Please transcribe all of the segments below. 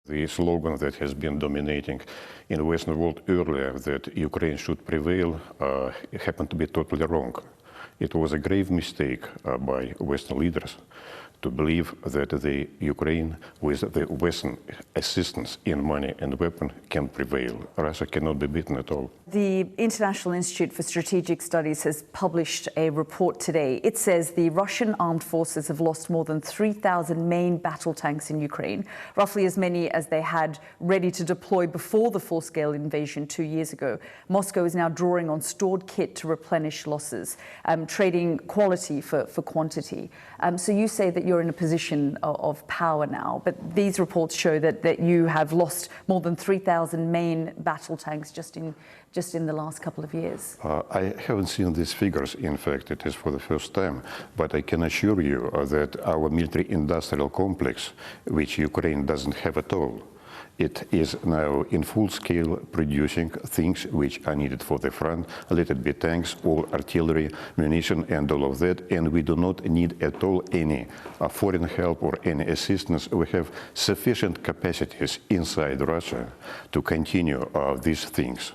The slogan that has been dominating in the Western world earlier, that Ukraine should prevail, happened to be totally wrong. It was a grave mistake by Western leaders to believe that the Ukraine, with the Western assistance in money and weapon, can prevail. Russia cannot be beaten at all. The International Institute for Strategic Studies has published a report today. It says the Russian armed forces have lost more than 3,000 main battle tanks in Ukraine, roughly as many as they had ready to deploy before the full-scale invasion 2 years ago. Moscow is now drawing on stored kit to replenish losses, trading quality for quantity. So you say that you're in a position of power now, but these reports show that you have lost more than 3,000 main battle tanks just in the last couple of years. I haven't seen these figures. In fact, it is for the first time. But I can assure you that our military-industrial complex, which Ukraine doesn't have at all, it is now in full scale producing things which are needed for the front, let it be tanks, all artillery, munition, and all of that. And we do not need at all any foreign help or any assistance. We have sufficient capacities inside Russia to continue these things.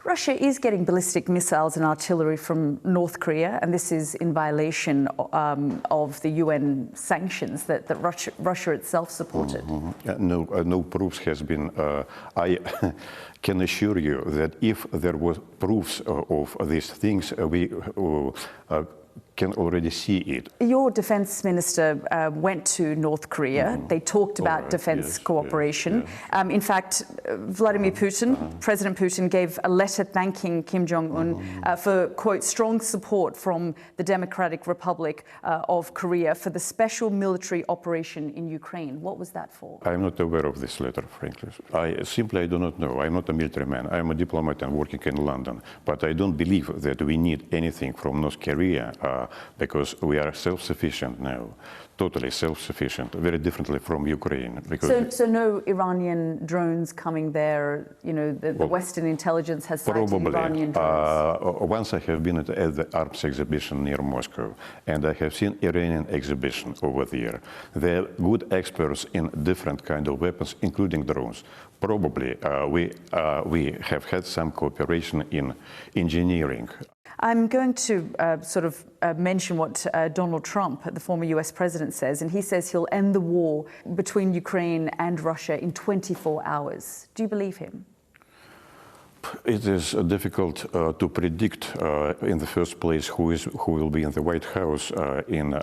Russia is getting ballistic missiles and artillery from North Korea, and this is in violation of the UN sanctions that Russia itself supported. No proofs has been. I can assure you that if there were proofs of these things, we can already see it. Your defense minister went to North Korea. They talked about defense cooperation. Yes. In fact, Vladimir Putin, President Putin, gave a letter thanking Kim Jong-un for, quote, strong support from the Democratic Republic of Korea for the special military operation in Ukraine. What was that for? I'm not aware of this letter, frankly. I do not know. I'm not a military man. I'm a diplomat and working in London. But I don't believe that we need anything from North Korea because we are self-sufficient now, totally self-sufficient, very differently from Ukraine. Because so no Iranian drones coming there, you know, the Western intelligence has cited Iranian drones? Once I have been at the arms exhibition near Moscow, and I have seen Iranian exhibition over there. They're good experts in different kind of weapons, including drones. Probably we have had some cooperation in engineering. I'm going to mention what Donald Trump, the former US president, says, and he says he'll end the war between Ukraine and Russia in 24 hours. Do you believe him? It is difficult to predict in the first place who will be in the White House in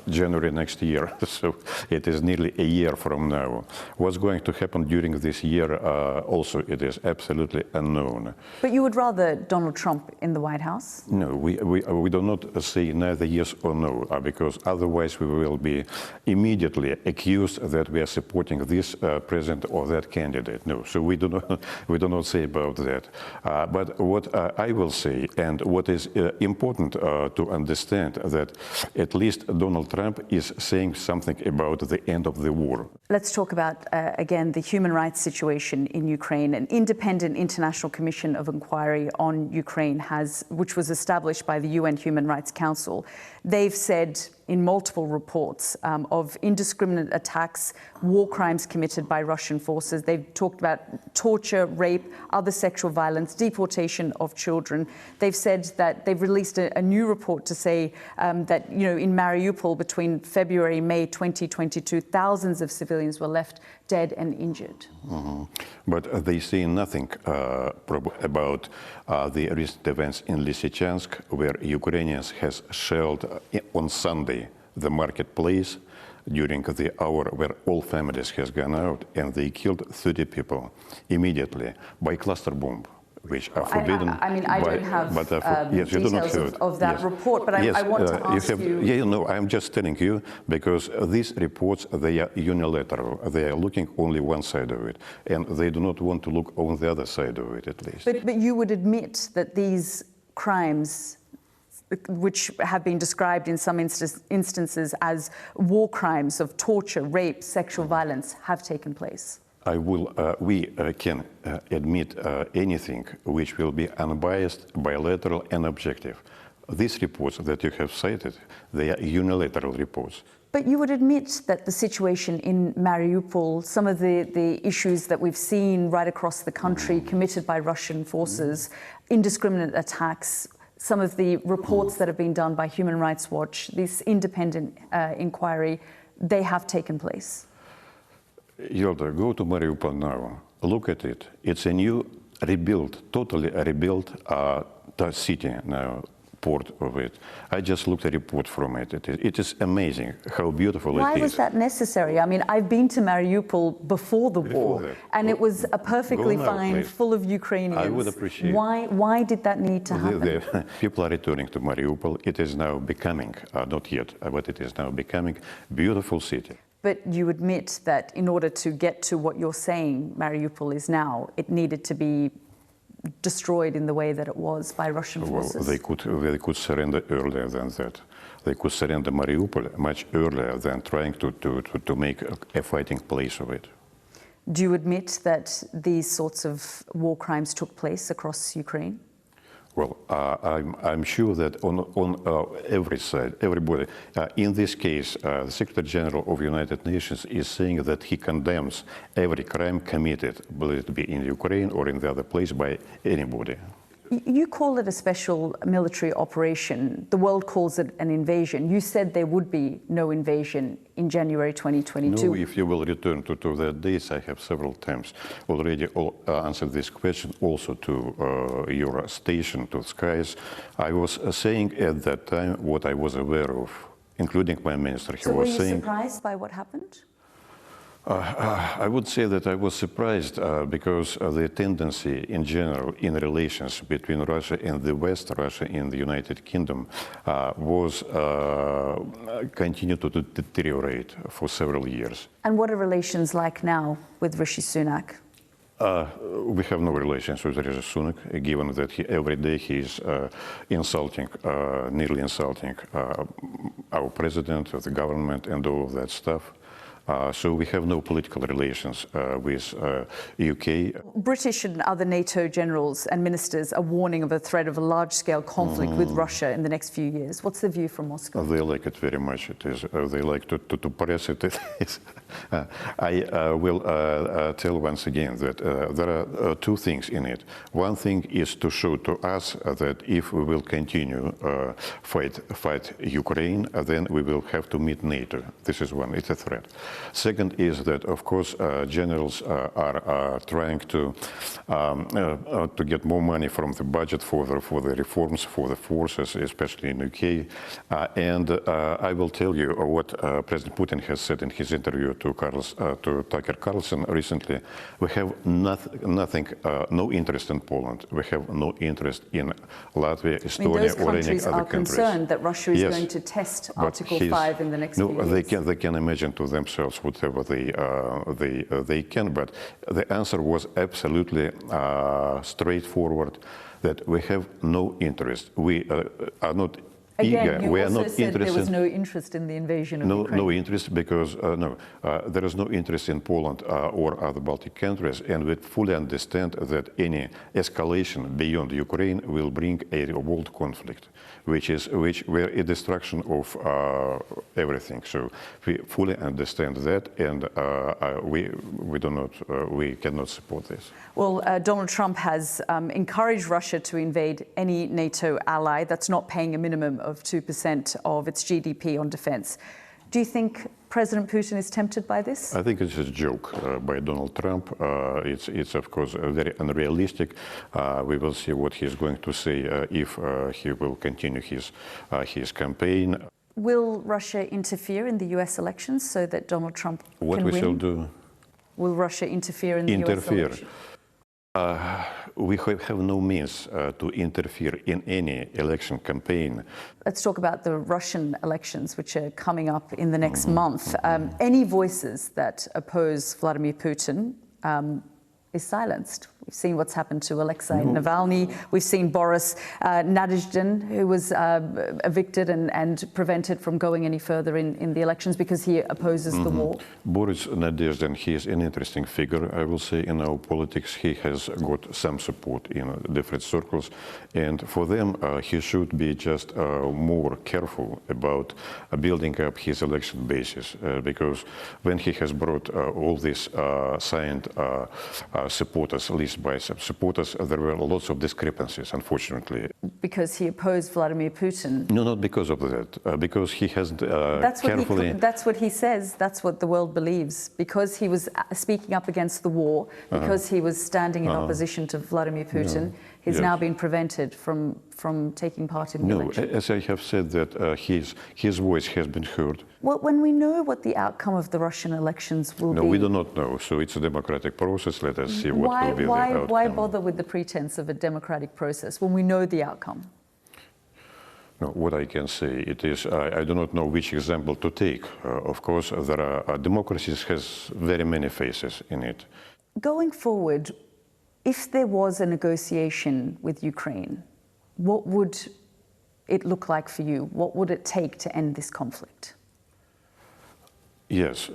January next year. So it is nearly a year from now. What's going to happen during this year also it is absolutely unknown. But you would rather Donald Trump in the White House? No, we do not say neither yes or no, because otherwise we will be immediately accused that we are supporting this president or that candidate. No, so we do not say about that. But what I will say, and what is important to understand, that at least Donald Trump is saying something about the end of the war. Let's talk about, again, the human rights situation in Ukraine. An independent international commission of inquiry on Ukraine which was established by the UN Human Rights Council. They've said in multiple reports of indiscriminate attacks, war crimes committed by Russian forces. They've talked about torture, rape, other sexual violence, deportation of children. They've said that they've released a new report to say that, you know, in Mariupol between February and May 2022, thousands of civilians were left dead and injured. But they say nothing about the recent events in Lysychansk, where Ukrainians has shelled on Sunday the marketplace during the hour where all families has gone out, and they killed 30 people immediately by cluster bomb, which are forbidden. I don't have yes, you do not details of that report, but yes, I want to ask you... Yeah, no, I'm just telling you, because these reports, they are unilateral. They are looking only one side of it, and they do not want to look on the other side of it, at least. But you would admit that these crimes, which have been described in some instances as war crimes of torture, rape, sexual violence, have taken place? We can admit anything which will be unbiased, bilateral, and objective. These reports that you have cited, they are unilateral reports. But you would admit that the situation in Mariupol, some of the issues that we've seen right across the country committed by Russian forces, indiscriminate attacks, some of the reports that have been done by Human Rights Watch, this independent inquiry, they have taken place. Yalda, go to Mariupol now. Look at it. It's a new totally rebuilt city now. Port of it. I just looked at a report from it. It is amazing how beautiful it is. Why was that necessary? I mean, I've been to Mariupol before the war, and it was a perfectly fine, full of Ukrainians. I would appreciate. Why did that need to happen? People are returning to Mariupol. It is now becoming, not yet, but it is now becoming beautiful city. But you admit that in order to get to what you're saying Mariupol is now, it needed to be destroyed in the way that it was by Russian forces? Well, they could surrender earlier than that. They could surrender Mariupol much earlier than trying to make a fighting place of it. Do you admit that these sorts of war crimes took place across Ukraine? Well, I'm sure that on every side, everybody, in this case, the Secretary General of the United Nations is saying that he condemns every crime committed, whether it be in Ukraine or in the other place, by anybody. You call it a special military operation. The world calls it an invasion. You said there would be no invasion in January 2022. No, if you will return to that dates, I have several times already answered this question also to your station, to Skies. I was saying at that time what I was aware of, including my minister. So were you surprised by what happened? I would say that I was surprised because the tendency in general in relations between Russia and the West, Russia and the United Kingdom, was continued to deteriorate for several years. And what are relations like now with Rishi Sunak? We have no relations with Rishi Sunak, given that every day he is insulting, nearly insulting our president, the government, and all of that stuff. So we have no political relations with UK. British and other NATO generals and ministers are warning of a threat of a large-scale conflict with Russia in the next few years. What's the view from Moscow? They like it very much. It is. They like to press it. I will tell once again that there are two things in it. One thing is to show to us that if we will continue fight Ukraine, then we will have to meet NATO. This is one. It's a threat. Second is that, of course, generals are trying to get more money from the budget for the reforms for the forces, especially in UK. And I will tell you what President Putin has said in his interview to Tucker Carlson recently. We have nothing, no interest in Poland. We have no interest in Latvia, Estonia, or any other countries. Those countries are concerned that Russia is going to test Article 5 in the next few years. They can imagine to themselves whatever they can, but the answer was absolutely straightforward, that we have no interest. We are not Again, you also said there was no interest in the invasion of Ukraine. No interest because, there is no interest in Poland or other Baltic countries, and we fully understand that any escalation beyond Ukraine will bring a world conflict, where a destruction of everything. So we fully understand that, and we cannot support this. Well, Donald Trump has encouraged Russia to invade any NATO ally that's not paying a minimum of 2% of its GDP on defense. Do you think President Putin is tempted by this? I think it's a joke by Donald Trump. It's of course very unrealistic. We will see what he's going to say if he will continue his campaign. Will Russia interfere in the US elections so that Donald Trump can win? What we shall do? Will Russia interfere in the US election? We have no means to interfere in any election campaign. Let's talk about the Russian elections, which are coming up in the next month. Any voices that oppose Vladimir Putin is silenced. We've seen what's happened to Alexei Navalny. We've seen Boris Nadezhdin, who was evicted and prevented from going any further in the elections because he opposes the war. Boris Nadezhdin, he is an interesting figure, I will say, in our politics. He has got some support in different circles, and for them, he should be just more careful about building up his election basis, because when he has brought all these signed supporters, list by supporters, there were lots of discrepancies, unfortunately. Because he opposed Vladimir Putin? No, not because of that, because he has that's carefully... That's what he says, that's what the world believes. Because he was speaking up against the war, because he was standing in opposition to Vladimir Putin, he's now been prevented from taking part in the election. No, as I have said, that his voice has been heard. Well, when we know what the outcome of the Russian elections will be... No, we do not know, so it's a democratic process. Let us see what will be the outcome. Why bother with the pretense of a democratic process when we know the outcome? No, what I can say, it is, I do not know which example to take. Of course, there are, democracies has very many faces in it. Going forward, if there was a negotiation with Ukraine, what would it look like for you? What would it take to end this conflict? Yes,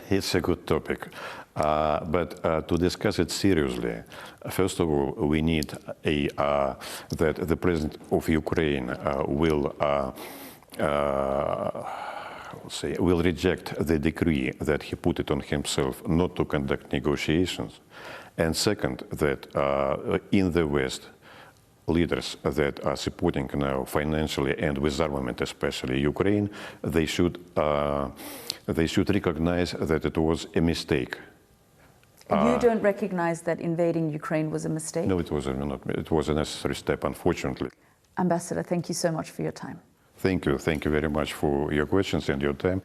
it's a good topic. But to discuss it seriously, first of all, we need that the President of Ukraine will reject the decree that he put it on himself not to conduct negotiations. And second, that in the West, leaders that are supporting now financially and with armament, especially Ukraine, they should recognize that it was a mistake. You don't recognize that invading Ukraine was a mistake? No, it was not. It was a necessary step, unfortunately. Ambassador, thank you so much for your time. Thank you. Thank you very much for your questions and your time.